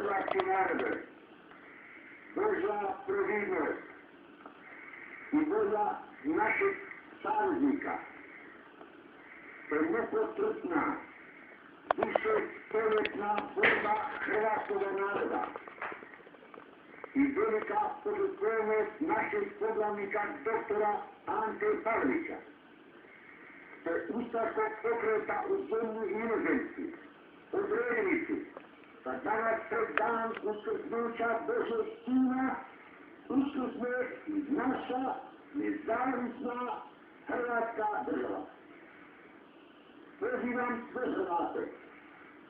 hrvatski narode, Božja providnost i volja naših saveznika, te nepotretna, višestoljetna borba hrvatskog naroda i velika požrtvovnost našeg poglavnika doktora Ante Pavelića, te ustaškog pokreta u zemlji i inozemstvu, odredili su da danas pred dan uskrsnuća Božeg Sina uskrsne i naša nezavisna Hrvatska država. Pozivam sve Hrvate,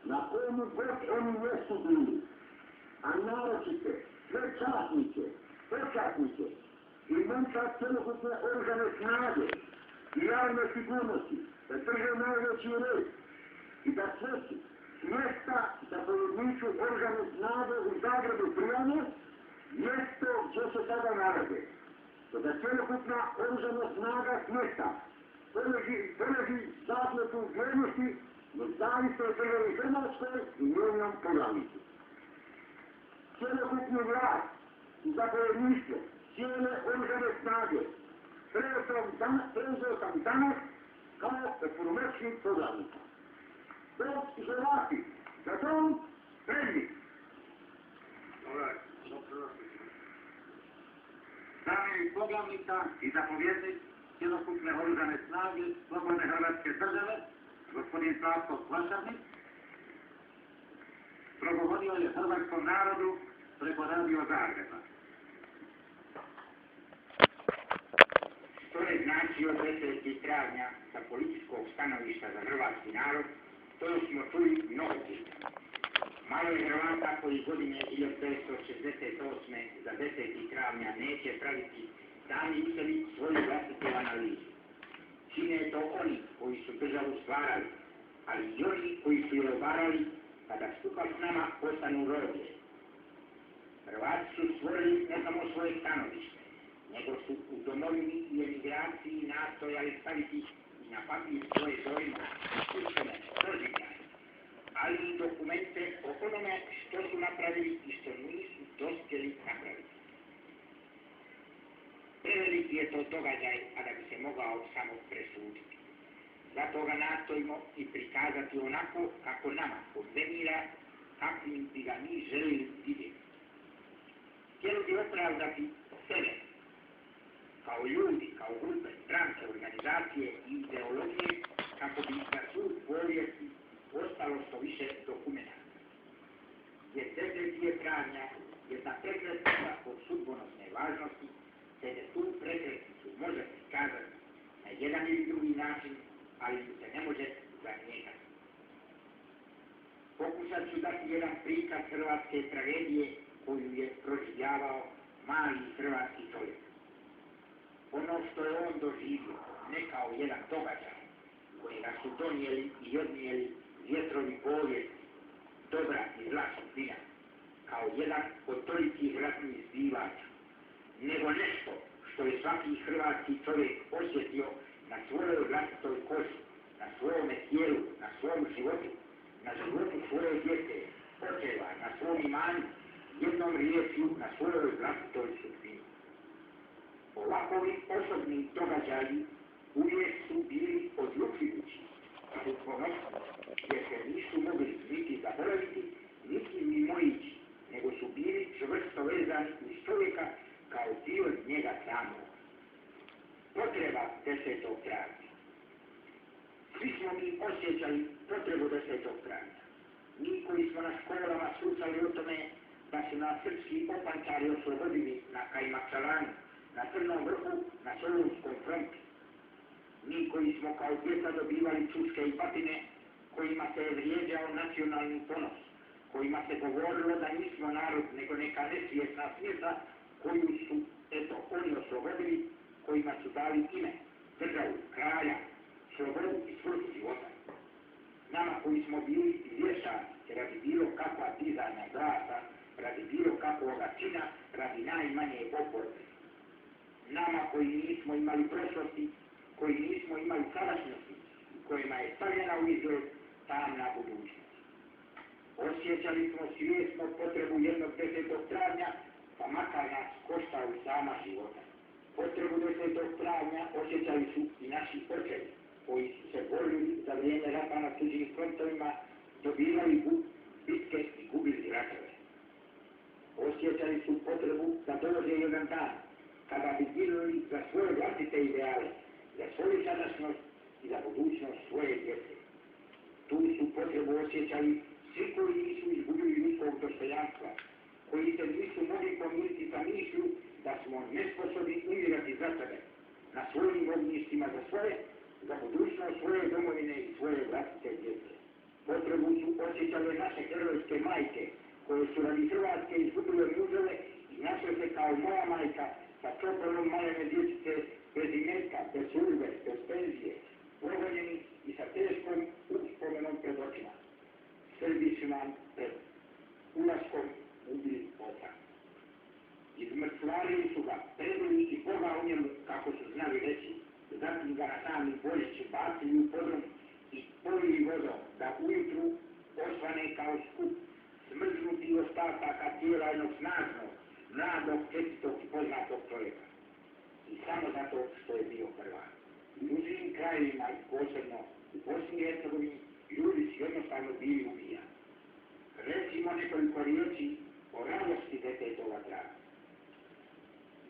na kojemu god oni jesu bili, a naročite sve časnike, počasnike i momčad celokupne oružane snage i javne sigurnosti, da drže najveći red i da sveći mjesta zapovjedniču oružane snage u Zagrebu prijanje, mjesto gdje se sada nalaze. Da celokupna oružana snaga smjesta položi zakletvu vjernosti nezavisnoj državi Hrvatskoj i njenom poglavniku. Celokupnu vlast i zapovjedništvo cijele oružane snage preuzeo sam danas kao opunomoćnik poglavnika. Dom i Hrvati, za dom, spremni! Zamjenik poglavnika i zapovjednik cjelokupne oružane snage slobodne Hrvatske države, gospodin Slavko Klašarnik, progovorio je hrvatskom narodu preko radio Zagreba. Što je značio 10. travnja sa političkog stanovišta za hrvatski narod, to smo čuli mnogo puta. Malo je Hrvata koji godine 1968. za 10. travnja neće praviti sami u sebi svoju vlastitu analizu. Čine to oni koji su državu stvarali, ali i oni koji su je obarali, kada skupa s nama postanu roblje. Hrvati su stvorili ne samo svoje stanovište, nego su u domovini i emigraciji nastojali staviti i na papir svoje dojme, učene, doživljaje, ali i dokumente o onome što su napravili i što nisu dospjeli napraviti. Preveliki je to događaj, a da bi se mogao samo presuditi. Zato ga nastojimo i prikazati onako kako nama odvenira, kakvim bi ga mi želili vidjeti. Htjeli bi opravdati sebe, kao ljudi, kao grupe, stranke, organizacije i ideologije, kako bi za sud povijesti ostalo što više dokumenta. Jer 10. travnja je ta prekretnica od sudbonosne važnosti, te da tu prekretnicu može prikazati na jedan ili drugi način, ali se ne može zanijekati. Pokušat ću dati jedan prikaz hrvatske tragedije koju je proživljavao mali hrvatski čovjek. Ono što je on doživio, ne kao jedan događaj, kojega su donijeli i odnijeli vjetrovi povijesti, dobra i zla sudbina, kao jedan od tolikih ratnih zbivača, nego nešto što je svaki hrvatski čovjek osjetio na svojoj vlastitoj koži, na svome tijelu, na svom životu, na životu svoje djece, očeva, na svom imanju, jednom riječju na svojoj vlastitoj sudbini. Ovakovi osobni događaji uvijek su bili odlučujući, sudbonosni, jer se nisu mogli niti zaboraviti, niti mimoići, nego su bili čvrsto vezani uz čovjeka kao dio njega samog. Potreba 10. travnja. Svi smo mi osjećali potrebu 10. travnja. Mi koji smo na školama slušali o tome da su nas srpski opančari oslobodili na Kajmakčalanu, na Crnom vrhu, na Solunskom frontu. Mi koji smo kao djeca dobivali čuške i batine, kojima se je vrijeđao nacionalni ponos, kojima se govorilo da nismo narod, nego neka nesvjesna svijeta koju su, oni oslobodili, kojima su dali ime, državu, kralja, slobodu i svrhu života. Nama koji smo bili izvješani radi bilo kakva dizanja glasa, radi bilo kakvoga čina, radi najmanje oporbe. Nama koji nismo imali prošlosti, koji nismo imali sadašnjosti, kojima je stavljena u izgled tamna budućnost. Osjećali smo svjesno potrebu kao i sama života. Potrebu 10. travnja osjećali su i naši očevi, koji su se borili za vrijeme rata na tuđim frontovima, dobivali bitke i gubili ratove. Osjećali su potrebu da dođe jedan dan, kada bi ginuli za svoje vlastite ideale, za svoju sadašnjost i za budućnost svoje djece. Tu su potrebu osjećali svi koji nisu izgubili ljudskog dostojanstva, koji se nisu mogli pomiriti sa mišlju da smo nesposobni umirati za sebe, na svojim ognjištima za svoje, za budućnost svoje domovine i svoje vlastite djece. Potrebu su osjećale naše herojske majke, koje su radi Hrvatske izgubile muževe i našle se kao moja majka sa čopolom majene dječice, bez imetka, bez službe, bez penzije, progonjeni i sa teškom uspomenom pred očima. Srbi su nam pred ulaskom ubili oca. Izmrtvarili su ga, predili i Boga u njemu, kako su znali reći, zatim ga na sami Božić bacili u podrum i polili vodom, da ujutru osvane kao skup smrznuti ostataka tijela jednog snažnog, mladog, čestitog i poznatog čovjeka. I samo zato što je bio Hrvat. I u svim krajevima i posebno u Bosni i Hercegovini ljudi su jednostavno bili ubijani. Recimo nekoliko riječi o radosti detetova traga.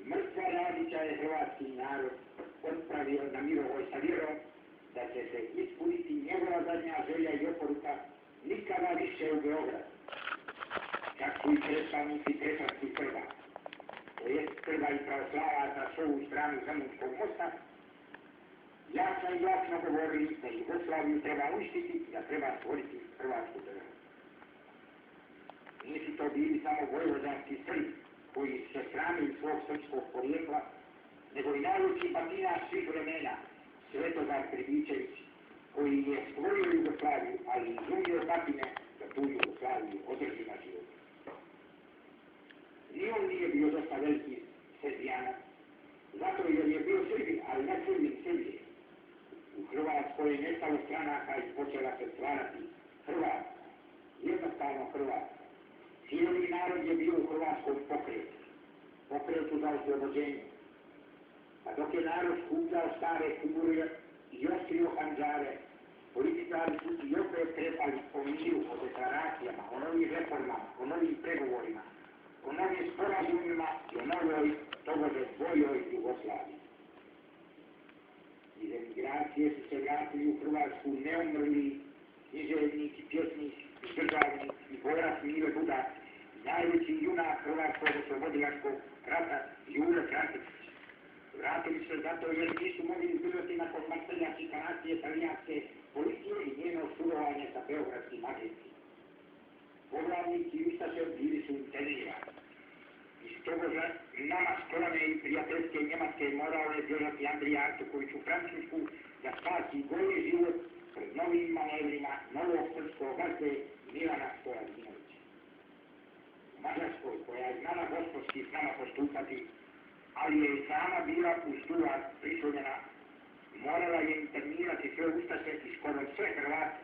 Mrtva Radića je hrvatski narod otpravio na Mirovoj sa vjerom da će se ispuniti njegova zadnja želja i oporuka nikada više u Beograd. Čak su i predstavnici Kršćanskih Srba, to jest Srba i pravoslavaca s ovu stranu Zemunskog mosta, jasno i glasno govorili da Jugoslaviju treba uništiti i da treba stvoriti Hrvatsku državu. Nisu to bili samo vojvođanski Srbi, koji su se sramili svog srpskog porijekla, nego i najveći batinaš svih vremena, Svetozar Pribičević, koji je stvorio Jugoslaviju, ali izumio batine da tu Jugoslaviju održi na životu. Ni on nije bio dosta veliki Srbijanac, zato jer je bio Srbi, ali ne Srbin Srbije. U Hrvatskoj je nestalo stranaka i počela se stvarati Hrvatska, jednostavno Hrvatska. Cijeli narod je bio u hrvatskom pokretu za oslobođenje. A dok je narod skupljao stare kumurije i oštrio hanđare, političari su i opet krepali o miru, o deklaracijama, o novim reformama, o novim pregovorima, o novim sporazumima i o novoj, tobože boljoj Jugoslaviji. Iz emigracije su se vratili u Hrvatsku neumrli književnik i pjesnik i državnik i borac Mile Budak, najveći junak hrvatskog oslobodilačkog rata Jure Frantičić. Vratili se zato jer nisu mogli izbirati nakon mrtvenja šikanacije talijanske policije i njeno surovanje sa beogradskim agencijama. Poglavnici i ustaše bili su internirani. Iz toga nama skromne i prijateljske njemačke moralne bježati Andrija Artuković u Francusku da spasi goli život pred novim manevrima novog srpskog gazde Milana Stojadinovića. U Mađarskoj, koja je znala gospodski s nama postupati, ali je i sama bila uz duvar prisuljena, morala je internirati sve ustaše i skoro sve Hrvate.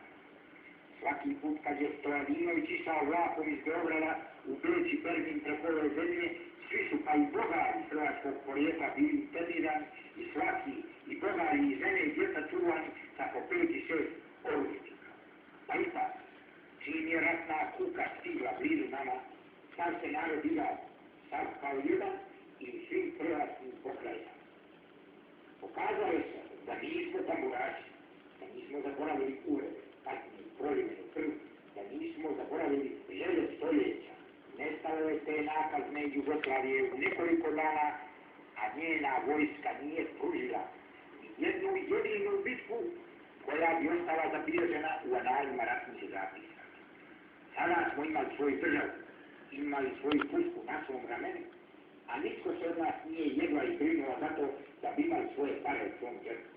Svaki put kad je Stojadinović išao vlakom iz Beograda u Beč i Berlin preko ove zemlje, svi su pa i bogari hrvatskog porijekla bili internirani i svaki i bogari i žene i djeca čuvani sa po 5 i 6 oružnika. Pa ipak, čim je ratna kuka stigla blizu nama, sam se narod igrao, sam kao jedan i u svim hrvatskim pokrajinama. Pokazalo se da nismo tamburaši, da nismo zaboravili urede, patnje, prolivenu krv, da nismo zaboravili želje stoljeća. Nestalo je te nakazne Jugoslavije u nekoliko dana, a njena vojska nije pružila jednu jedinu bitku koja bi ostala zabilježena u analima ratnih zapisa. Sada smo imali svoju državu, imali svoju pušku na svom ramenu, a nitko se od nas nije jedva i brinuo za to da bi imali svoje pare u svom džepu.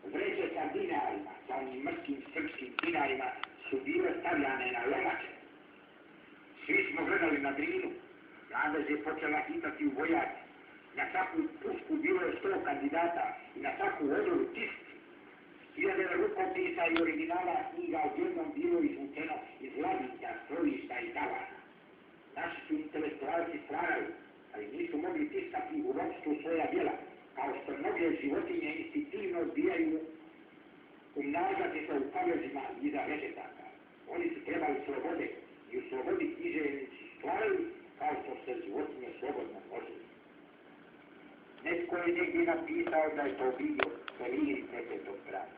Vreće sa dinarima, sa onim mrskim srpskim dinarima, su bile stavljane na lomače. Svi smo gledali na Drinu, nadlež je počela hitati u vojaci. Na svaku pušku bilo je 100 kandidata i na svaku odoru 1000. Hiljade rukopisa i originala knjiga odjednom bilo izvučeno iz ladica, strojišta i tavana. Naši su intelektualci stvarali, ali nisu mogli tiskati u ropstvu svoja djela, kao što mnoge životinje instintivno odbijaju umnažati se u pavezima iza vegetaka. Oni su trebali slobode i u slobodi književnici stvaraju kao što se životinje slobodno može. Netko je negdje napisao da je to bio Selir Svetog Brata.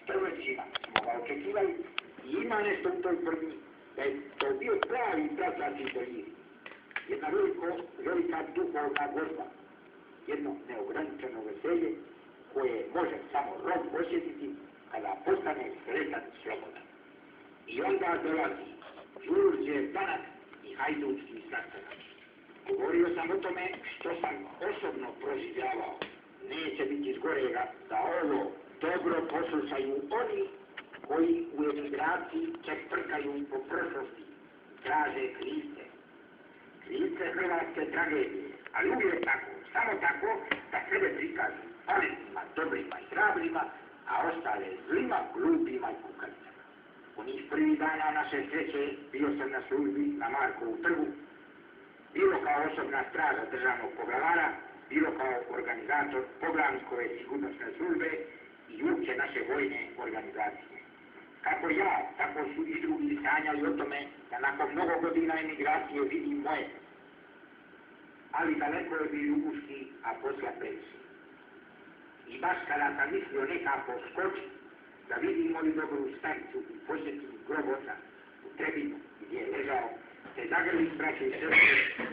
Stoljećima smo ga očekivali i ima nešto u toj tvrdnji da je to bio pravi praćači Selir. Jedna velika duhovna gozba, jedno neograničeno veselje koje može samo rob osjetiti kada postane sretan slobodan. I onda dolazi Đurđe Banat i hajdučki sastanak. Govorio sam o tome što sam osobno proživljavao. Neće biti zgorega da ovo dobro poslušaju oni koji u emigraciji čeprkaju po prošlosti, traže krivce. Krivce hrvatske tragedije, ali uvijek tako, samo tako da sebe prikažu pametnima, dobrima i hrabrima, a ostale zlima, glupima i kukalicama. Onih prvih dana naše sreće bio sam na službi na Markovu trgu, bilo kao osobna straža državnog poglavara, bilo kao organizator poglavnikove sigurnosne službe i uopće naše vojne organizacije. Kako ja, tako su i drugi sanjali o tome da nakon mnogo godina emigracije vidim moje, ali daleko je bio uški, a posla previše. I baš kada sam mislio nekako skočiti, da vidim moju dobru stanicu i posjetim grob oca u Trebinu gdje je ležao, te zagrlim braću i sestre